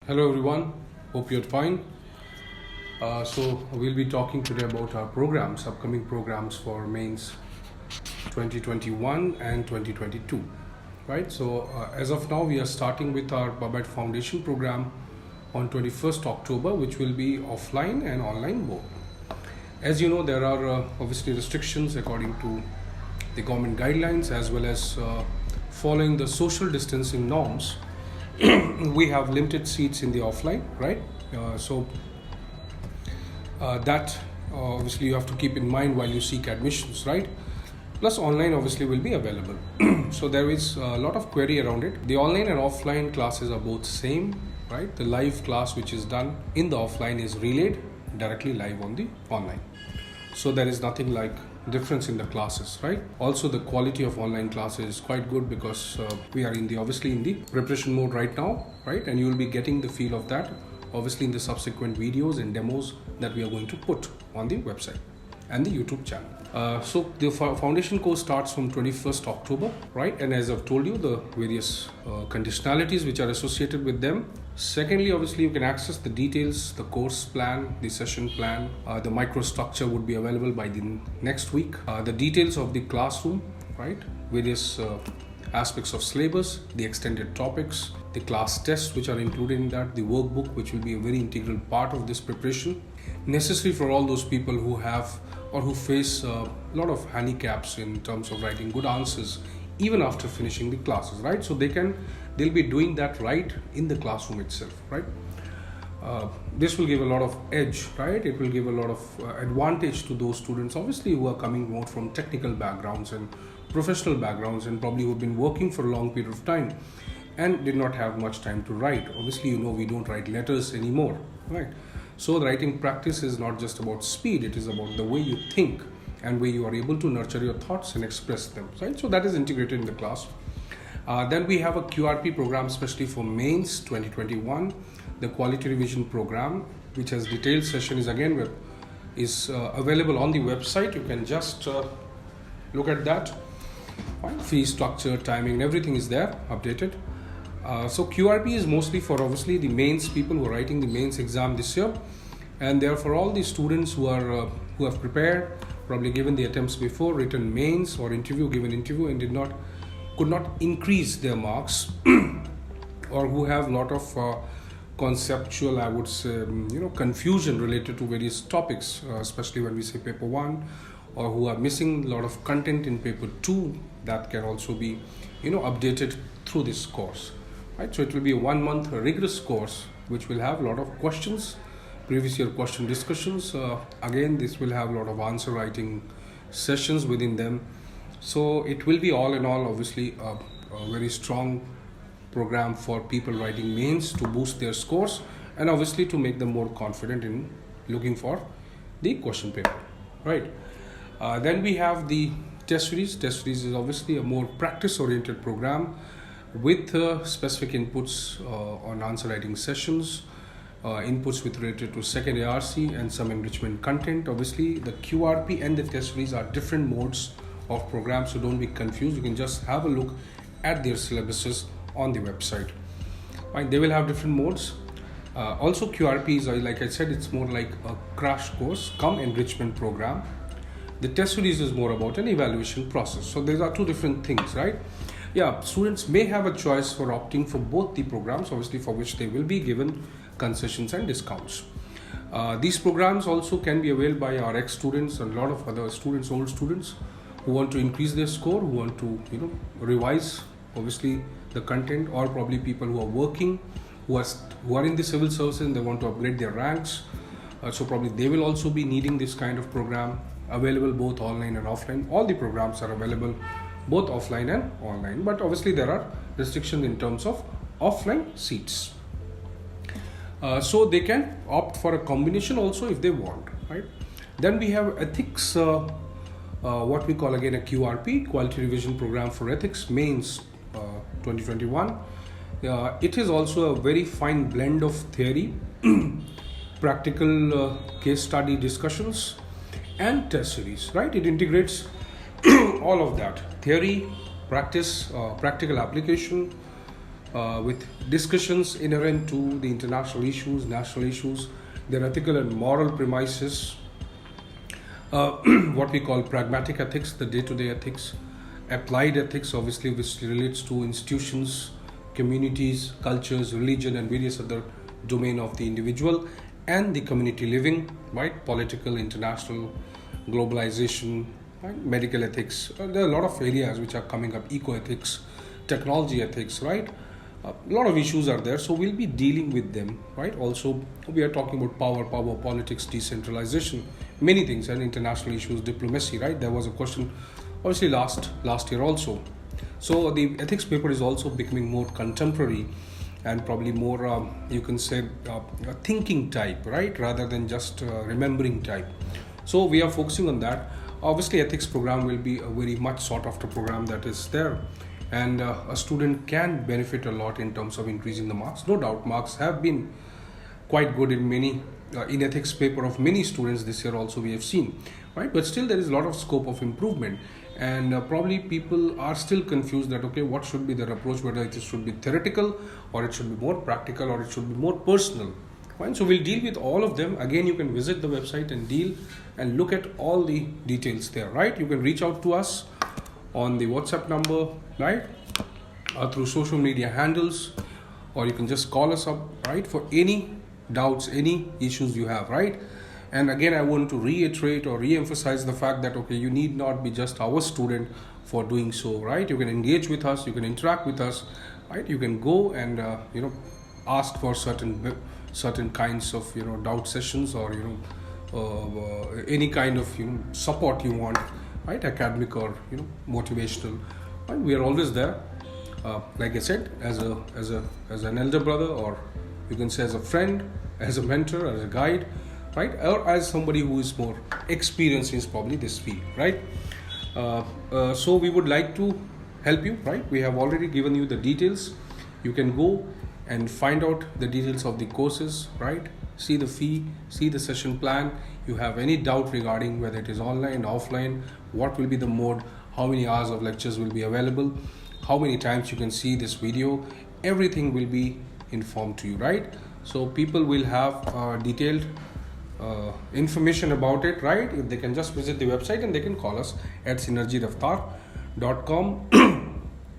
Hello everyone, hope you're fine. So we'll be talking today about our programs, upcoming programs for mains 2021 and 2022. Right. So as of now, we are starting with our Babette Foundation program on 21st October, which will be offline and online both. As you know, there are obviously restrictions according to the government guidelines as well as following the social distancing norms. We have limited seats in the offline, right? That obviously you have to keep in mind while you seek admissions, right? Plus online obviously will be available. So there is a lot of query around it. The online and offline classes are both same, right? The live class which is done in the offline is relayed directly live on the online. So there is nothing like difference in the classes, right? Also the quality of online classes is quite good because we are obviously in the preparation mode right now, right? And you will be getting the feel of that obviously in the subsequent videos and demos that we are going to put on the website and the YouTube channel. So the foundation course starts from 21st October, right? And as I've told you, the various conditionalities which are associated with them. Secondly, obviously you can access the details, the course plan, the session plan, the microstructure would be available by the next week. The details of the classroom, right? Various aspects of syllabus, the extended topics, the class tests which are included in that, the workbook which will be a very integral part of this preparation, necessary for all those people who have or who face a lot of handicaps in terms of writing good answers even after finishing the classes, right? So they'll be doing that right in the classroom itself, right? This will give a lot of edge, right? It will give a lot of advantage to those students obviously who are coming more from technical backgrounds and professional backgrounds and probably who have been working for a long period of time and did not have much time to write. Obviously, we don't write letters anymore, right? So the writing practice is not just about speed, it is about the way you think and way you are able to nurture your thoughts and express them, right? So that is integrated in the class. Then we have a QRP program especially for mains 2021, the quality revision program, which has detailed session is available on the website. You can just look at that. Fine. Fee structure, timing, everything is there updated. So QRP is mostly for obviously the mains people who are writing the mains exam this year, and they are for all the students who have prepared, probably given the attempts before, written mains or given interview and could not increase their marks, or who have a lot of conceptual, I would say, confusion related to various topics, especially when we say paper 1, or who are missing a lot of content in paper 2 that can also be updated through this course, right? So it will be a 1 month rigorous course which will have a lot of questions, previous year question discussions. Again, this will have a lot of answer writing sessions within them. So it will be all in all obviously a very strong program for people writing mains to boost their scores and obviously to make them more confident in looking for the question paper, right? Then we have the test series. Test series is obviously a more practice oriented program with specific inputs on answer writing sessions, inputs related to second ARC and some enrichment content. Obviously the QRP and the test series are different modes of programs, so don't be confused. You can just have a look at their syllabuses on the website. Right, they will have different modes. Also QRP is, like I said, it's more like a crash course come enrichment program. The test series is more about an evaluation process. So these are two different things, right? Yeah, students may have a choice for opting for both the programs, obviously for which they will be given concessions and discounts. These programs also can be availed by our ex-students and a lot of other students, old students who want to increase their score, who want to revise obviously the content, or probably people who are working, who are in the civil service and they want to upgrade their ranks. So probably they will also be needing this kind of program, available both online and offline. All the programs are available both offline and online, but obviously there are restrictions in terms of offline seats. So they can opt for a combination also if they want, right? Then we have ethics, what we call again a QRP, quality revision program for ethics mains 2021. It is also a very fine blend of theory, practical case study discussions and test series, right? It integrates all of that, theory, practice, practical application, with discussions inherent to the international issues, national issues, their ethical and moral premises, uh, what we call pragmatic ethics, the day-to-day ethics, applied ethics, obviously, which relates to institutions, communities, cultures, religion, and various other domain of the individual, and the community living, right? Political, international, globalization, right? Medical ethics. There are a lot of areas which are coming up. Eco ethics, technology ethics, right? A lot of issues are there, so we'll be dealing with them, right? Also, we are talking about power politics, decentralization, many things, and international issues, diplomacy, right? There was a question obviously last year also. So the ethics paper is also becoming more contemporary and probably more you can say a thinking type, right, rather than just remembering type. So we are focusing on that. Obviously ethics program will be a very much sought after program that is there, and a student can benefit a lot in terms of increasing the marks. No doubt marks have been quite good in many in ethics paper of many students this year also we have seen, right? But still there is a lot of scope of improvement, and probably people are still confused that okay, what should be their approach, whether it should be theoretical or it should be more practical or it should be more personal. Fine, so we'll deal with all of them. Again, you can visit the website and deal and look at all the details there, right? You can reach out to us on the WhatsApp number, right, through social media handles, or you can just call us up, right, for any doubts, any issues you have, right? And again, I want to reiterate or re-emphasize the fact that okay, you need not be just our student for doing so, right? You can engage with us, you can interact with us, right? You can go and ask for certain kinds of doubt sessions, or any kind of support you want, right? Academic or motivational, right? We are always there. Like I said, as an elder brother, or you can say as a friend, as a mentor, as a guide, right? Or as somebody who is more experienced in probably this field, right? So we would like to help you, right? We have already given you the details. You can go and find out the details of the courses, right? See the fee, see the session plan. You have any doubt regarding whether it is online, offline, what will be the mode, how many hours of lectures will be available, how many times you can see this video, everything will be informed to you, right? So people will have detailed information about it, right? If they can just visit the website, and they can call us at synergyraftar.com.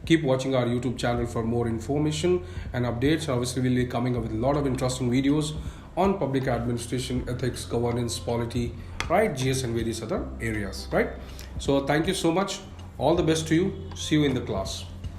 Keep watching our YouTube channel for more information and updates. Obviously, we'll be coming up with a lot of interesting videos on public administration, ethics, governance, polity, right, GS, and various other areas, right? So thank you so much. All the best to you. See you in the class.